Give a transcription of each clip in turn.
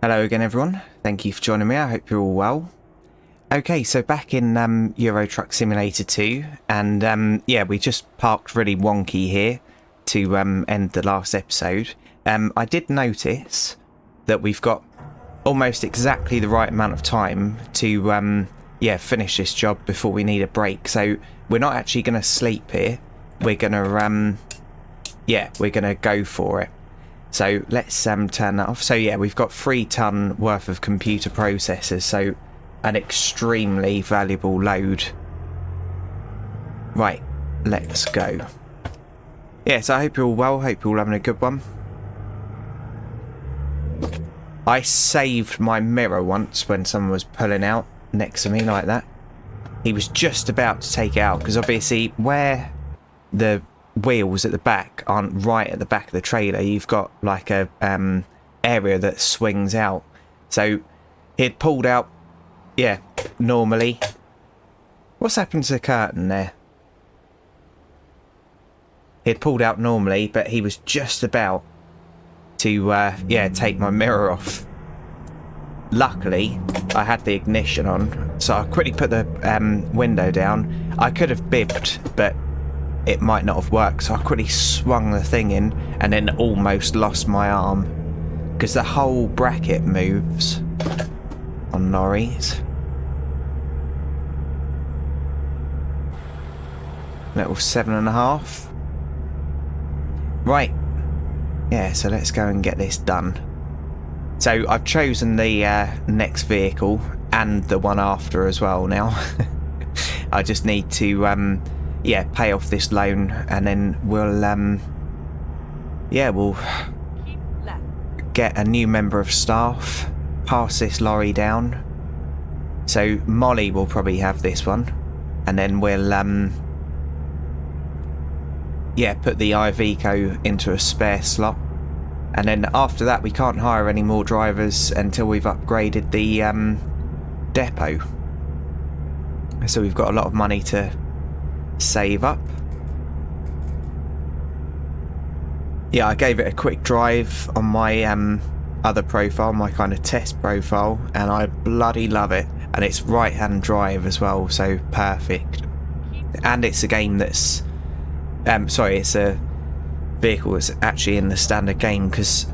Hello again everyone, thank you for joining me, I hope you're all well. Okay, so back in Euro Truck Simulator 2, and yeah, we just parked really wonky here to end the last episode. I did notice that we've got almost exactly the right amount of time to yeah, finish this job before we need a break. So we're not actually going to sleep here, we're going to yeah, we're going to go for it. So let's turn that off. So yeah, we've got 3 ton worth of computer processors, so an extremely valuable load. Right, let's go. Yes, I hope you're all well, hope you're all having a good one. I saved my mirror once when someone was pulling out next to me like that. He was just about to take it out, because obviously where the wheels at the back aren't right at the back of the trailer, you've got like a area that swings out. So he'd pulled out, yeah, normally. What's happened to the curtain there? He'd pulled out normally, but he was just about to yeah, take my mirror off. Luckily I had the ignition on, so I quickly put the window down. I could have bibbed, but it might not have worked, so I quickly swung the thing in and then almost lost my arm, because the whole bracket moves on lorries. Little 7.5. Right, yeah, so let's go and get this done. So I've chosen the next vehicle and the one after as well now. I just need to yeah, pay off this loan, and then we'll yeah, we'll get a new member of staff, pass this lorry down. So Molly will probably have this one, and then we'll yeah, put the Iveco into a spare slot, and then after that we can't hire any more drivers until we've upgraded the depot. So we've got a lot of money to save up. Yeah, I gave it a quick drive on my other profile, my kind of test profile, and I bloody love it. And it's right hand drive as well, so perfect. And it's a game that's sorry, it's a vehicle that's actually in the standard game, because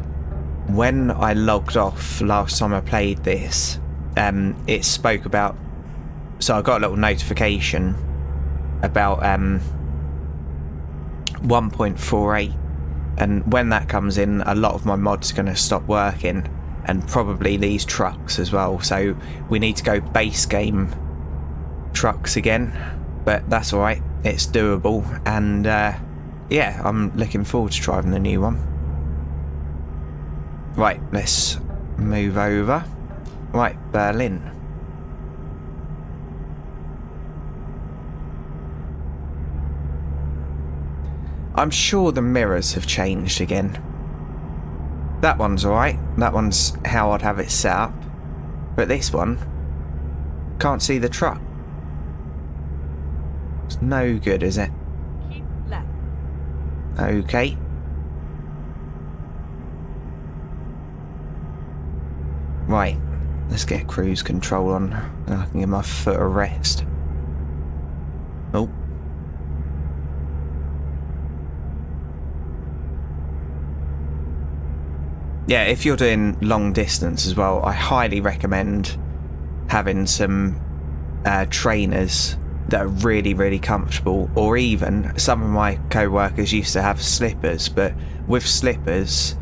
when I logged off last time I played this, it spoke about, so I got a little notification about 1.48, and when that comes in, a lot of my mods are going to stop working, and probably these trucks as well, so we need to go base game trucks again, but that's alright, it's doable, and yeah, I'm looking forward to driving the new one. Right, let's move over. Right, Berlin. I'm sure the mirrors have changed again. That one's alright. That one's how I'd have it set up. But this one, can't see the truck. It's no good, is it? Keep left. Okay. Right, let's get cruise control on, and I can give my foot a rest. Oh. Yeah, if you're doing long distance as well, I highly recommend having some trainers that are really, really comfortable, or even some of my co-workers used to have slippers, but with slippers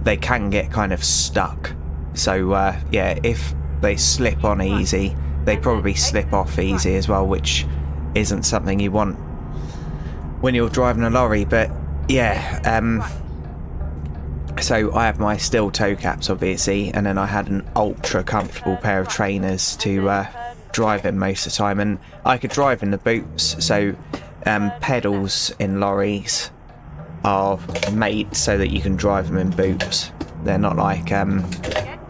they can get kind of stuck. So yeah, if they slip on easy, they probably slip off easy as well, which isn't something you want when you're driving a lorry. But yeah, so I have my steel toe caps obviously, and then I had an ultra comfortable pair of trainers to drive in most of the time, and I could drive in the boots. So pedals in lorries are made so that you can drive them in boots. They're not like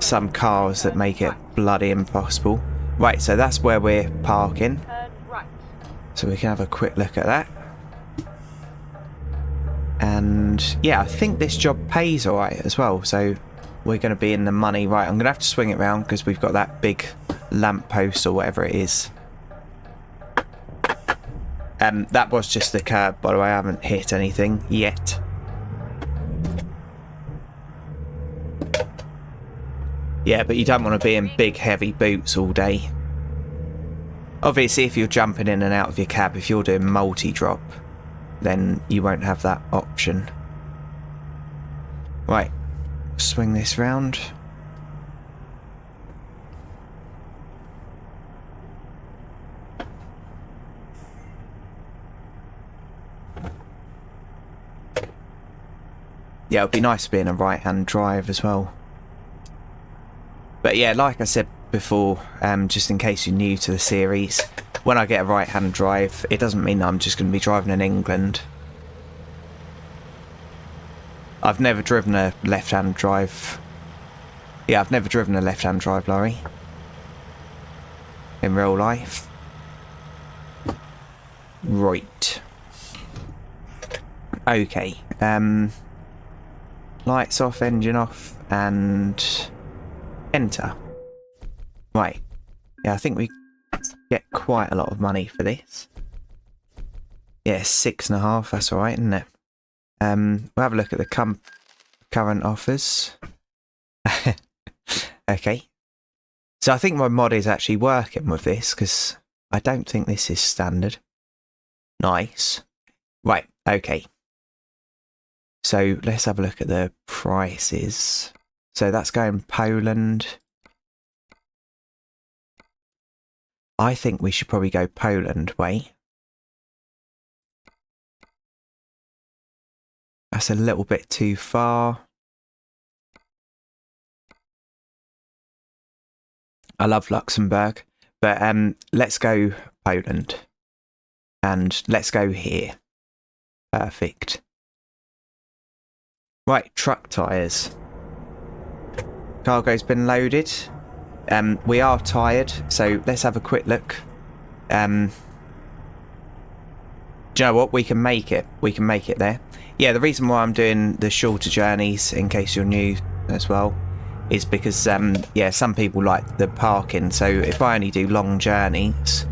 some cars that make it bloody impossible. Right, so that's where we're parking, so we can have a quick look at that. And yeah, I think this job pays alright as well, so we're going to be in the money. Right, I'm going to have to swing it round because we've got that big lamppost or whatever it is. That was just the curb, by the way. I haven't hit anything yet. Yeah, but you don't want to be in big, heavy boots all day. Obviously, if you're jumping in and out of your cab, if you're doing multi-drop, then you won't have that option. Right, swing this round. Yeah, it'd be nice to be in a right-hand drive as well. But yeah, like I said before, just in case you're new to the series, when I get a right-hand drive, it doesn't mean I'm just going to be driving in England. I've never driven a left-hand drive. Yeah, I've never driven a left-hand drive lorry in real life. Right. Okay. Lights off, engine off, and enter. Right. Yeah, I think we get quite a lot of money for this. Yeah, 6.5. That's alright, isn't it? We'll have a look at the current offers. Okay. So I think my mod is actually working with this, because I don't think this is standard. Nice. Right, okay. So let's have a look at the prices. So that's going Poland. I think we should probably go Poland way. That's a little bit too far. I love Luxembourg, but let's go Poland. And let's go here. Perfect. Right, truck tyres. Cargo's been loaded. We are tired, so let's have a quick look. Do you know what? We can make it. We can make it there. Yeah, the reason why I'm doing the shorter journeys, in case you're new as well, is because, yeah, some people like the parking. So if I only do long journeys,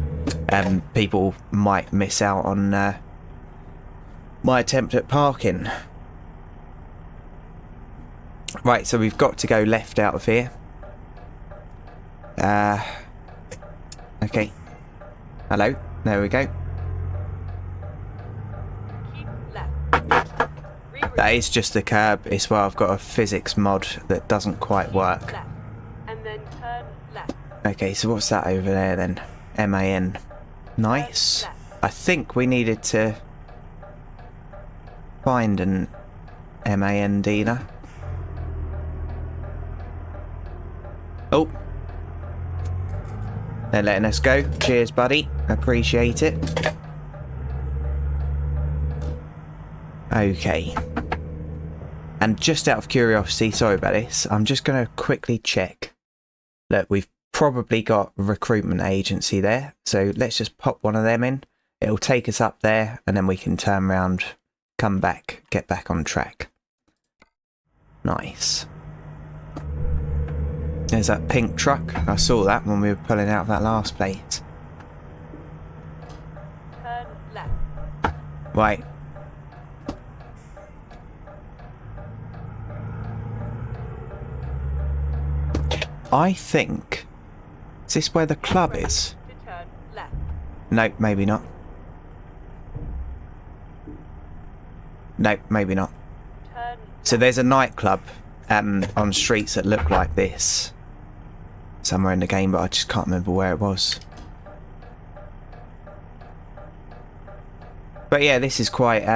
people might miss out on my attempt at parking. Right, so we've got to go left out of here. Okay. Hello. There we go. That is just a curb. It's where I've got a physics mod that doesn't quite work. Okay, so what's that over there then? MAN. Nice. I think we needed to find an MAN dealer. Oh. They're letting us go. Cheers, buddy. Appreciate it. Okay. And just out of curiosity, sorry about this, I'm just going to quickly check. Look, we've probably got a recruitment agency there. So let's just pop one of them in. It'll take us up there and then we can turn around, come back, get back on track. Nice. There's that pink truck. I saw that when we were pulling out of that last place. Turn left. Right. I think... Is this where the club is? To turn left. Nope, maybe not. Nope, maybe not. Turn So there's a nightclub on streets that look like this. Somewhere in the game, but I just can't remember where it was. But yeah, this is quite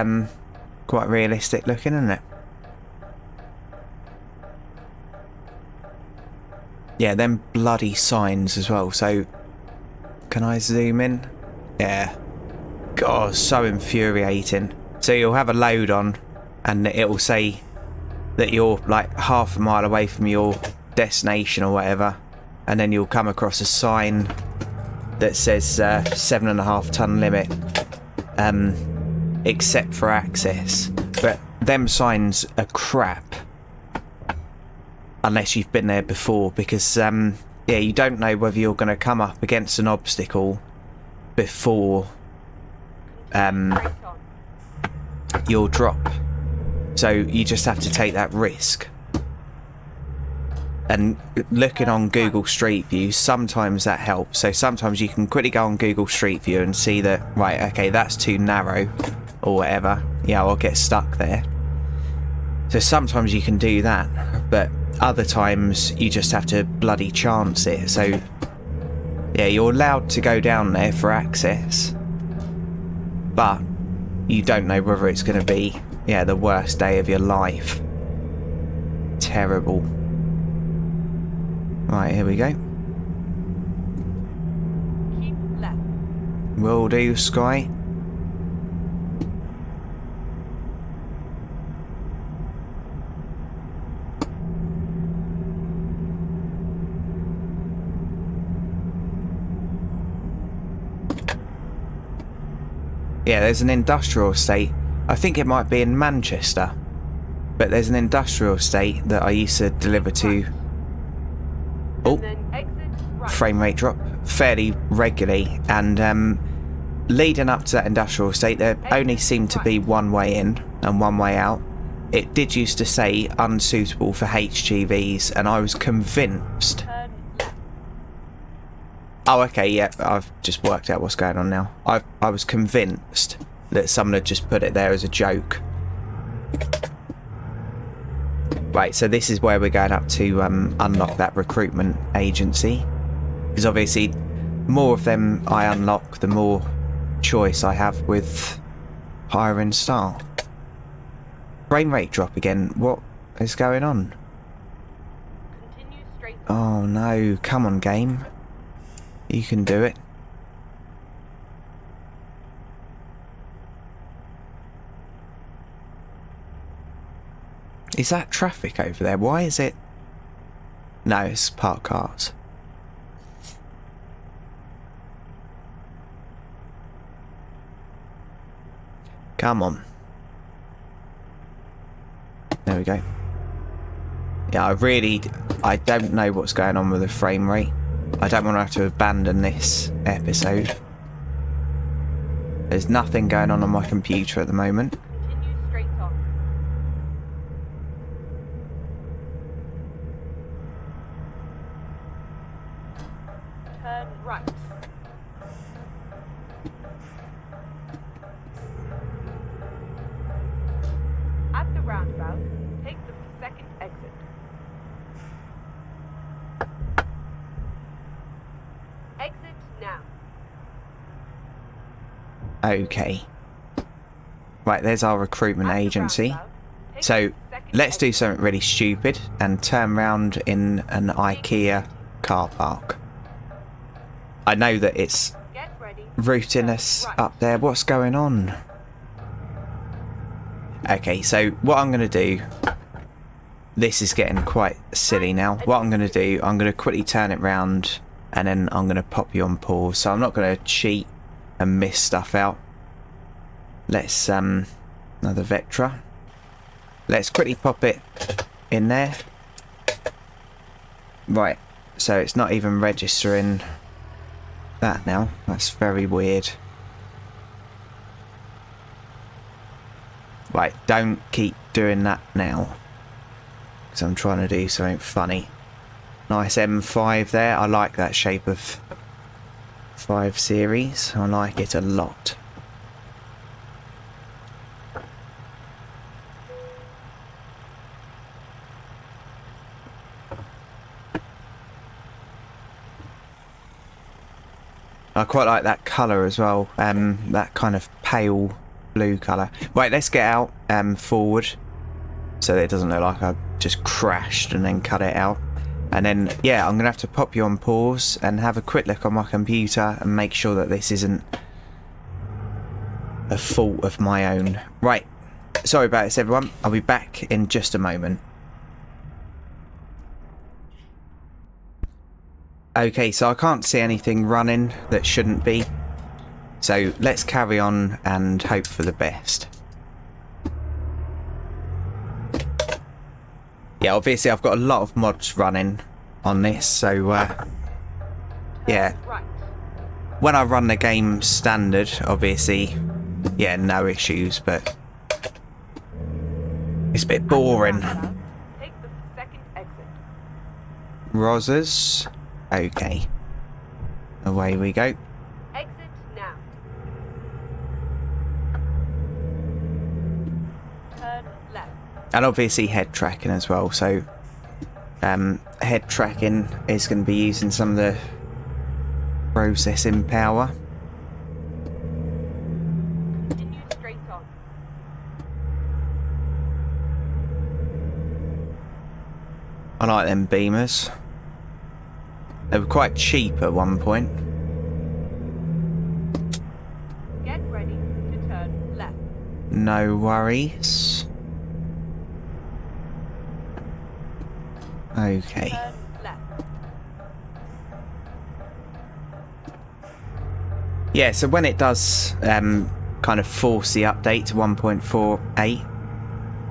realistic looking, isn't it? Yeah, them bloody signs as well. So, can I zoom in? Yeah. God, so infuriating. So you'll have a load on, and it will say that you're like half a mile away from your destination or whatever, and then you'll come across a sign that says 7.5 ton limit, except for access. But them signs are crap. unless you've been there before, because yeah, you don't know whether you're going to come up against an obstacle before Straight on. your drop. So you just have to take that risk. And looking on Google Street View, sometimes that helps. So sometimes you can quickly go on Google Street View and see that, right, okay, that's too narrow or whatever. Yeah, I'll get stuck there. So sometimes you can do that, but other times you just have to bloody chance it. So yeah, you're allowed to go down there for access, but you don't know whether it's going to be, yeah, the worst day of your life. Terrible. Right, here we go. Keep left. Will do, Sky. Yeah, there's an industrial estate. I think it might be in Manchester, but there's an industrial estate that I used to deliver to. Oh, And then exit right. frame rate drop fairly regularly, and leading up to that industrial estate there only seemed to be one way in and one way out. It did used to say unsuitable for HGVs, and I was convinced. Turn left. Oh, okay, yeah, I've just worked out what's going on now. I was convinced that someone had just put it there as a joke. Right, so this is where we're going up to unlock that recruitment agency. Because obviously, more of them I unlock, the more choice I have with hiring staff. Frame rate drop again. What is going on? Continue straight. Oh no, come on game. You can do it. Is that traffic over there? Why is it? No, it's parked cars. Come on. There we go. Yeah, I don't know what's going on with the frame rate. I don't want to have to abandon this episode. There's nothing going on my computer at the moment. Continue straight on. Turn right. At the roundabout, take the second exit. Exit now. Okay. Right, there's our recruitment At the agency. roundabout, take So the second let's do exit. something really stupid and turn round in an IKEA car park. I know that it's Get ready. routing us up there. What's going on? Okay, so what I'm going to do... This is getting quite silly now. What I'm going to do, I'm going to quickly turn it round and then I'm going to pop you on pause. So I'm not going to cheat and miss stuff out. Let's, another Vectra. Let's quickly pop it in there. Right, so it's not even registering that now. That's very weird. Right, don't keep doing that now. Because I'm trying to do something funny. Nice M5 there. I like that shape of 5 Series. I like it a lot. I quite like that colour as well. That kind of pale blue colour. Right, let's get out forward so that it doesn't look like I just crashed and then cut it out. And then, yeah, I'm going to have to pop you on pause and have a quick look on my computer and make sure that this isn't a fault of my own. Right, sorry about this everyone. I'll be back in just a moment. Okay, so I can't see anything running that shouldn't be. So let's carry on and hope for the best. Yeah, obviously I've got a lot of mods running on this, so yeah. Right. When I run the game standard, obviously, yeah, no issues, but it's a bit At the boring. roundabout, take the second exit. Rosers. Okay. Away we go. Exit now. Turn left. And obviously head tracking as well, so head tracking is going to be using some of the processing power. Continue straight on. I like them beamers. They were quite cheap at one point. Get ready to turn left. No worries. Okay. Turn left. Yeah, so when it does kind of force the update to 1.48.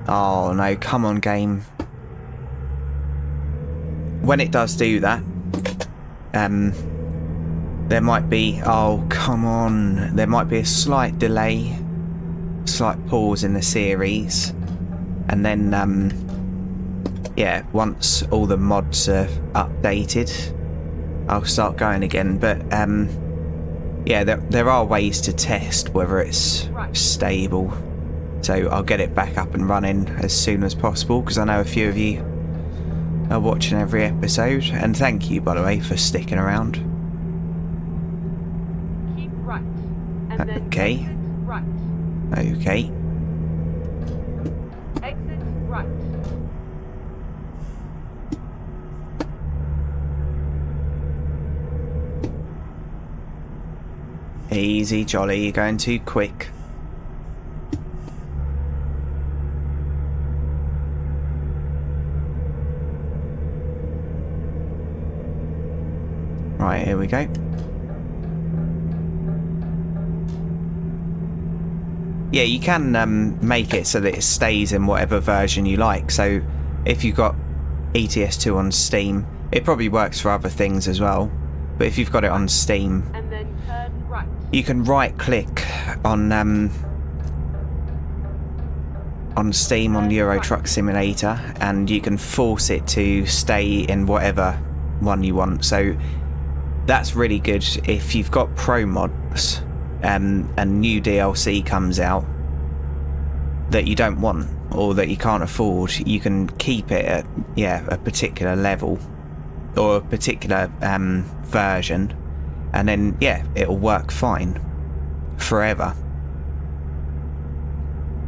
Oh no, come on game. When it does do that, there might be, oh come on, there might be a slight delay, slight pause in the series, and then yeah, once all the mods are updated, I'll start going again. But yeah, there are ways to test whether it's stable, so I'll get it back up and running as soon as possible, because I know a few of you are watching every episode, and thank you, by the way, for sticking around. Keep right. And then Okay. exit right. Okay. Exit right. Easy, jolly, you're going too quick. Right, here we go. Yeah, you can make it so that it stays in whatever version you like. So if you've got ETS2 on Steam, it probably works for other things as well. But if you've got it on Steam, And then turn right. you can right-click on Steam on Euro Truck Simulator, and you can force it to stay in whatever one you want. So that's really good if you've got pro mods and new DLC comes out that you don't want or that you can't afford. You can keep it at a particular level or a particular version, and then it'll work fine forever.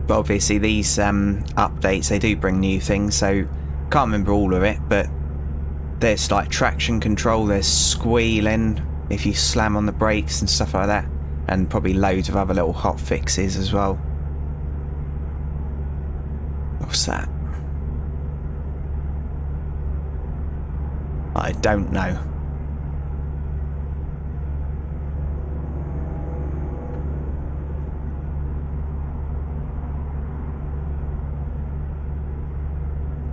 But obviously these updates, they do bring new things, so can't remember all of it, but there's like traction control, there's squealing if you slam on the brakes and stuff like that, and probably loads of other little hot fixes as well. What's that? I don't know.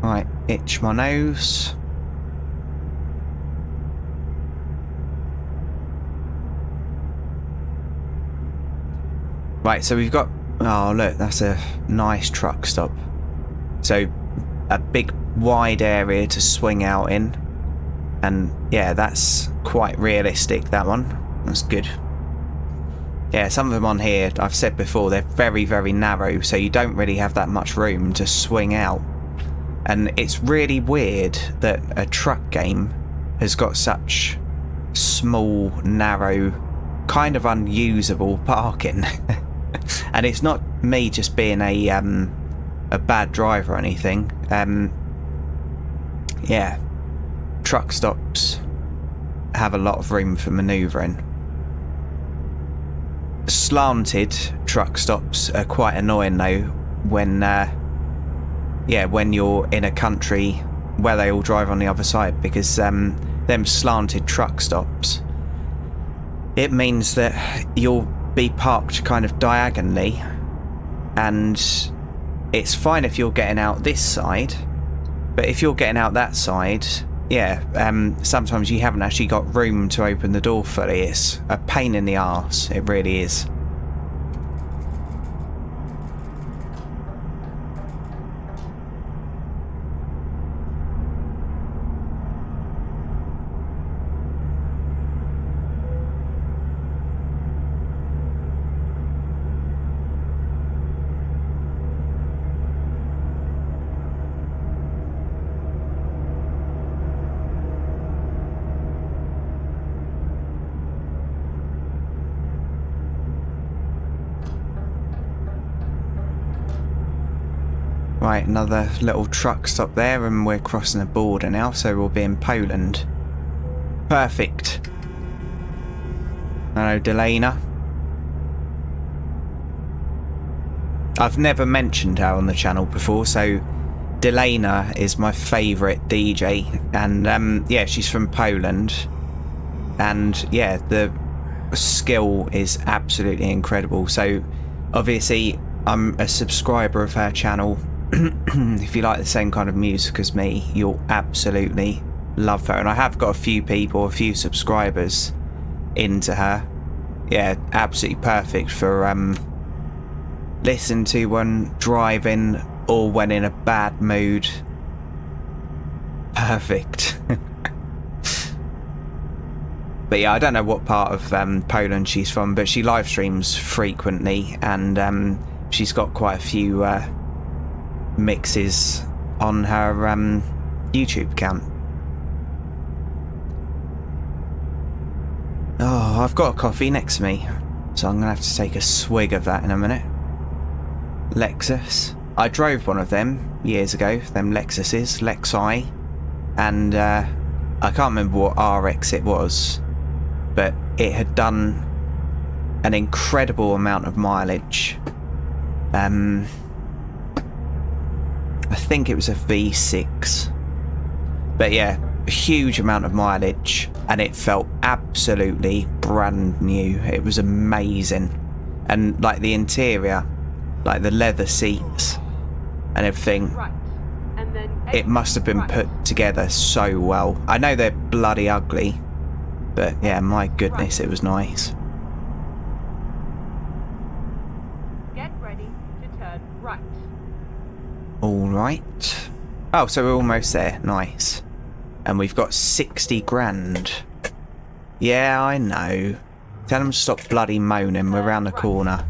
Right, itch my nose. Right, so we've got, oh look, that's a nice truck stop. So a big wide area to swing out in, and yeah, that's quite realistic, that one. That's good. Yeah, some of them on here, I've said before, they're very, very narrow, so you don't really have that much room to swing out. And it's really weird that a truck game has got such small, narrow, kind of unusable parking. And it's not me just being a bad driver or anything. Yeah, truck stops have a lot of room for manoeuvring. Slanted truck stops are quite annoying though when when you're in a country where they all drive on the other side, because them slanted truck stops, it means that you'll be parked kind of diagonally, and it's fine if you're getting out this side, But if you're getting out that side, yeah, sometimes you haven't actually got room to open the door fully. It's a pain in the arse. It really is. Right, another little truck stop there and we're crossing the border now, so we'll be in Poland. Perfect. Hello, Delana. I've never mentioned her on the channel before, so Delana is my favourite DJ, and yeah, she's from Poland, and yeah, the skill is absolutely incredible. So obviously I'm a subscriber of her channel. If you like the same kind of music as me, you'll absolutely love her. And I have got a few subscribers into her. Yeah, absolutely perfect for listening to when driving or when in a bad mood. Perfect. But yeah, I don't know what part of Poland she's from, but she live streams frequently, and she's got quite a few mixes on her YouTube account. Oh, I've got a coffee next to me, so I'm gonna have to take a swig of that in a minute. Lexus. I drove one of them years ago, them Lexuses, Lexi, and I can't remember what RX it was, but it had done an incredible amount of mileage. I think it was a V6, but yeah, a huge amount of mileage, and it felt absolutely brand new. It was amazing, and like the interior, like the leather seats and everything, Right. And then it must have been put together so well. I know they're bloody ugly, but yeah, my goodness, it was nice. get ready to turn right. All right. Oh, so we're almost there. Nice. And we've got 60 grand. Yeah, I know. Tell them to stop bloody moaning. We're around the corner.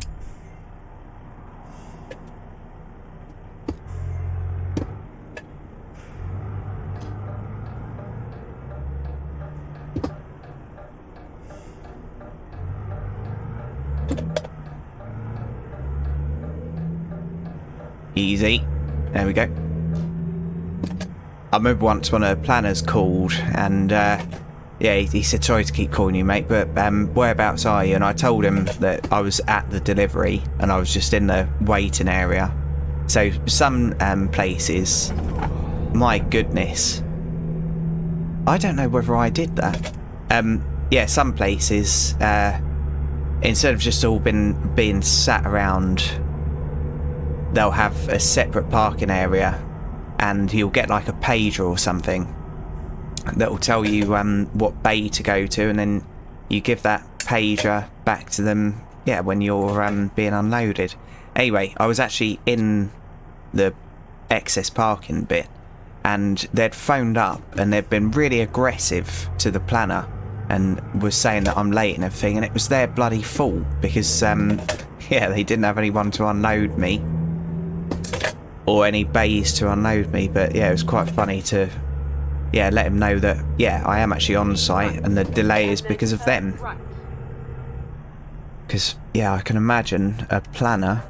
Easy. There we go. I remember once when a planner's called, and yeah, he said, sorry to keep calling you, mate, but whereabouts are you? And I told him that I was at the delivery and I was just in the waiting area. So some places, my goodness, I don't know whether I did that. Yeah, some places, instead of just all being sat around, they'll have a separate parking area, and you'll get like a pager or something that will tell you what bay to go to, and then you give that pager back to them, yeah, when you're being unloaded. Anyway, I was actually in the excess parking bit, and they'd phoned up and they'd been really aggressive to the planner and was saying that I'm late and everything, and it was their bloody fault because yeah, they didn't have anyone to unload me or any bays to unload me. But yeah, it was quite funny to, yeah, let him know that, yeah, I am actually on site and the delay is because of them. Because, yeah, I can imagine a planner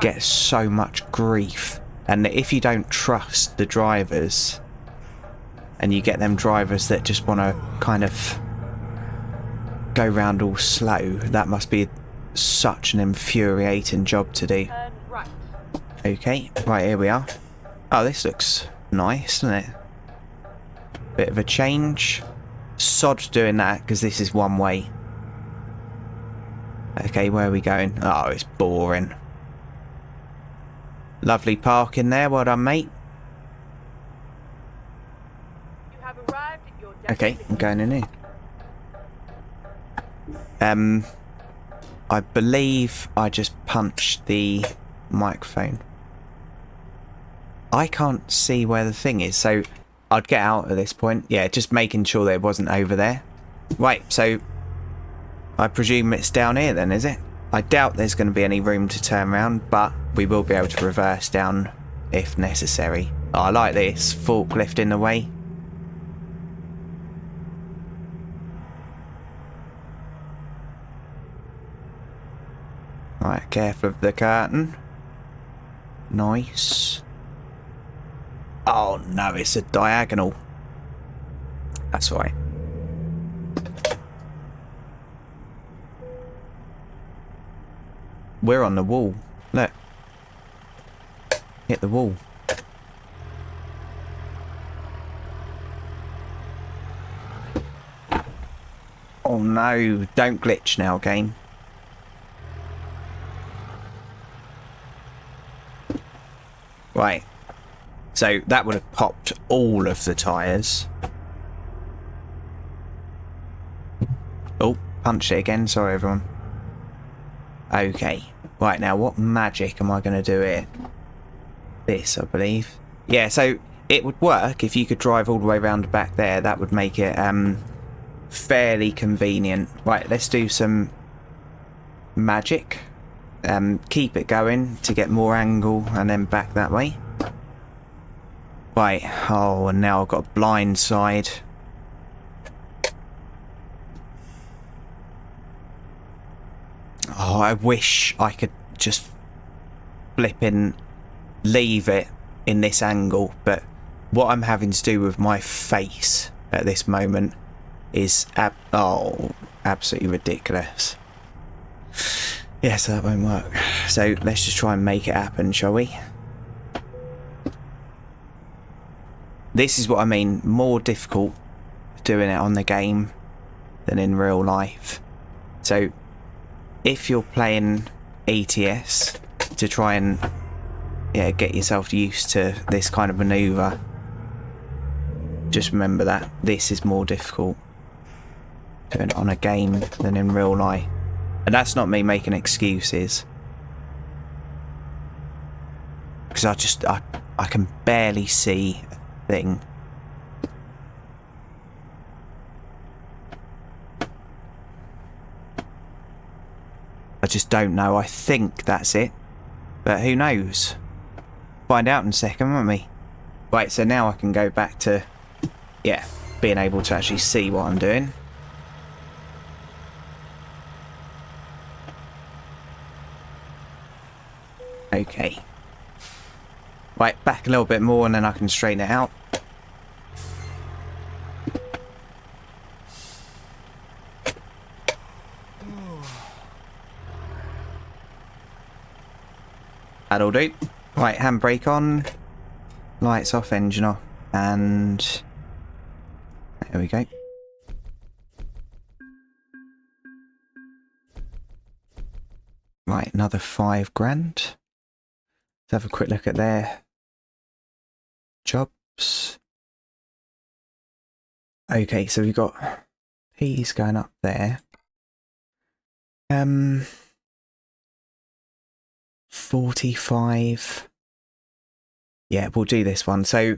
gets so much grief, and if you don't trust the drivers and you get them drivers that just want to kind of go round all slow, that must be such an infuriating job to do. Okay, right, here we are. Oh, this looks nice, doesn't it? Bit of a change. Sod doing that, because this is one way. Okay, where are we going? Oh, it's boring. Lovely parking there, well done, mate. your Okay, I'm going in here. I believe I just punched the microphone. I can't see where the thing is, so I'd get out at this point. Yeah, just making sure that it wasn't over there. Right, so I presume it's down here then, is it? I doubt there's going to be any room to turn around, but we will be able to reverse down if necessary. Oh, I like this forklift in the way. Right, careful of the curtain. Nice. Oh no, it's a diagonal. That's right. We're on the wall. Look. Hit the wall. Oh no, don't glitch now, game. Right. So that would have popped all of the tyres. Oh, punched it again. Sorry, everyone. Okay. Right, now what magic am I going to do here? This, I believe. Yeah, so it would work if you could drive all the way around the back there. That would make it fairly convenient. Right, let's do some magic. Keep it going to get more angle and then back that way. Right, oh, and now I've got a blind side. Oh, I wish I could just flip and leave it in this angle, but what I'm having to do with my face at this moment is absolutely ridiculous. Yeah, so that won't work. So let's just try and make it happen, shall we? This is what I mean, more difficult doing it on the game than in real life. So if you're playing ETS to try and get yourself used to this kind of manoeuvre, just remember that this is more difficult doing it on a game than in real life. And that's not me making excuses, because I can barely see a thing. I just don't know. I think that's it, but who knows? Find out in a second, won't we? Right, so now I can go back to being able to actually see what I'm doing. Okay. Right, back a little bit more and then I can straighten it out. That'll do. Right, handbrake on. Lights off, engine off. And there we go. Right, another $5 grand. Let's have a quick look at their jobs. Okay, so we've got P's going up there. 45. Yeah, we'll do this one. So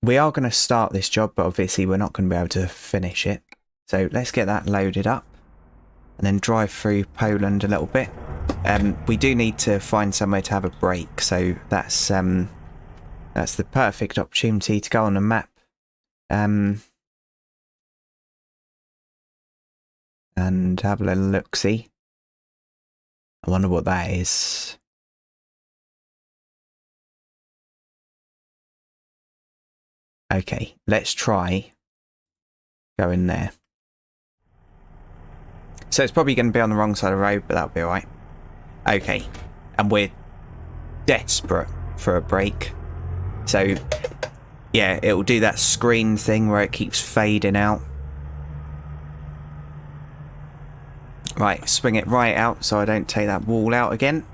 we are going to start this job, but obviously we're not going to be able to finish it. So let's get that loaded up and then drive through Poland a little bit. We do need to find somewhere to have a break, so that's the perfect opportunity to go on a map and have a little look-see. I wonder what that is. Okay, let's try going there. So it's probably going to be on the wrong side of the road, but that'll be alright. Okay, and we're desperate for a break. So, yeah, it'll do that screen thing where it keeps fading out. Right, swing it right out so I don't take that wall out again.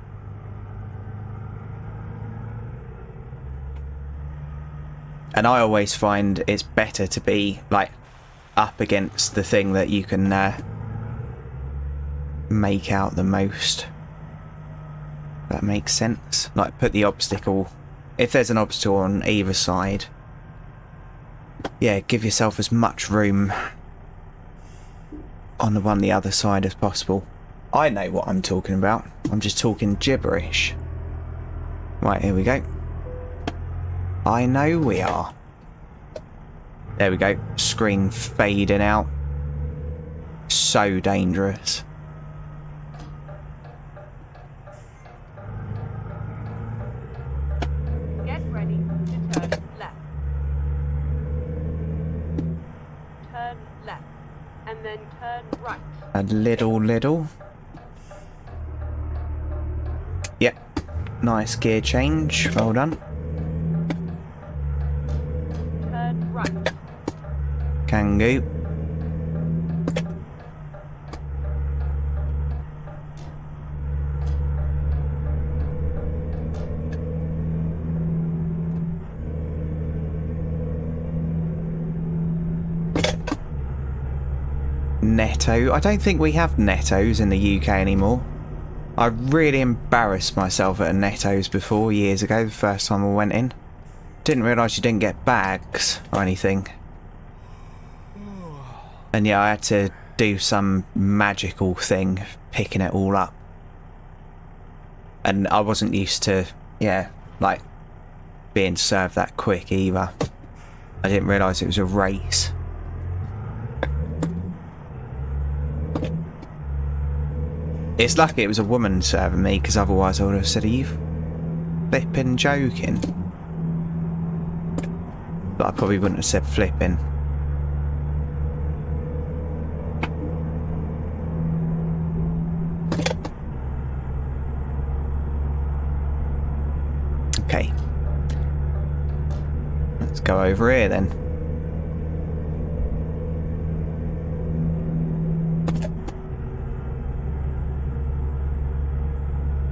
And I always find it's better to be like up against the thing that you can make out the most. That makes sense. Like put the obstacle, if there's an obstacle on either side, yeah, give yourself as much room on the other side as possible. I know what I'm talking about. I'm just talking gibberish. Right, here we go. I know we are. There we go. Screen fading out. So dangerous. Get ready to turn left. Turn left. And then turn right. A little. Yep. Nice gear change. Well done. Turn right. Kangoo. Netto. I don't think we have Nettos in the UK anymore. I really embarrassed myself at a Netto's before, years ago, the first time I went in. Didn't realise you didn't get bags or anything. And yeah, I had to do some magical thing, picking it all up. And I wasn't used to, yeah, like, being served that quick either. I didn't realise it was a race. It's lucky it was a woman serving me, because otherwise I would have said, are you flipping joking? But I probably wouldn't have said flipping. Okay. Let's go over here then.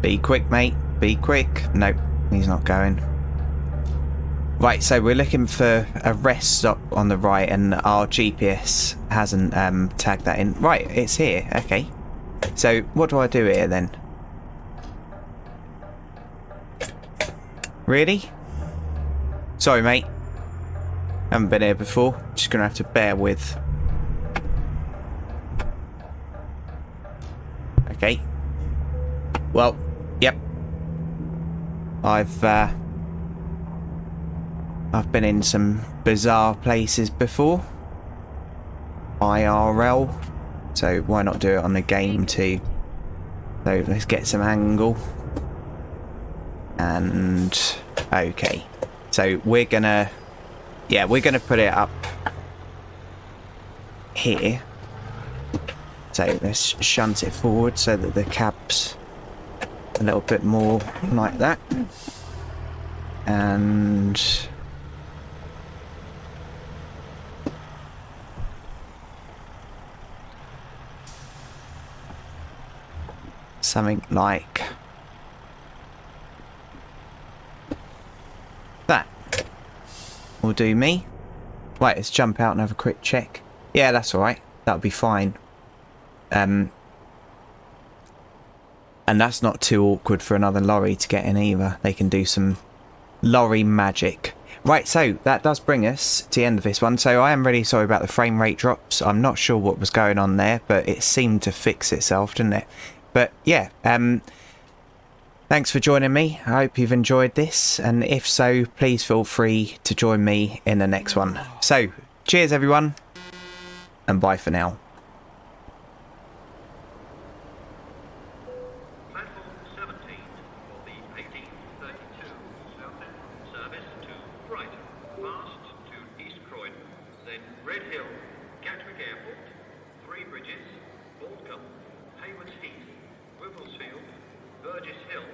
Be quick, mate. Be quick. Nope, he's not going. Right, so we're looking for a rest stop on the right, and our GPS hasn't tagged that in. Right, it's here. Okay. So what do I do here then? Really? Sorry, mate. Haven't been here before. Just gonna have to bear with. Okay. Well, yep. I've been in some bizarre places before. IRL. So why not do it on the game too? So let's get some angle. And okay. So we're gonna put it up here. So let's shunt it forward so that the cab's a little bit more like that. And something like that will do me. Right, let's jump out and have a quick check. Yeah, that's alright. That'll be fine. And that's not too awkward for another lorry to get in either. They can do some lorry magic. Right, so that does bring us to the end of this one. So I am really sorry about the frame rate drops. I'm not sure what was going on there, but it seemed to fix itself, didn't it? But yeah, thanks for joining me. I hope you've enjoyed this, and if so, please feel free to join me in the next one. So, cheers everyone, and bye for now. Platform 17 for the 1832 Southampton service to Brighton, fast to East Croydon, then Red Hill, Gatwick Airport, Three Bridges, Balcombe, Haywards Heath, Wivelsfield, Burgess Hill,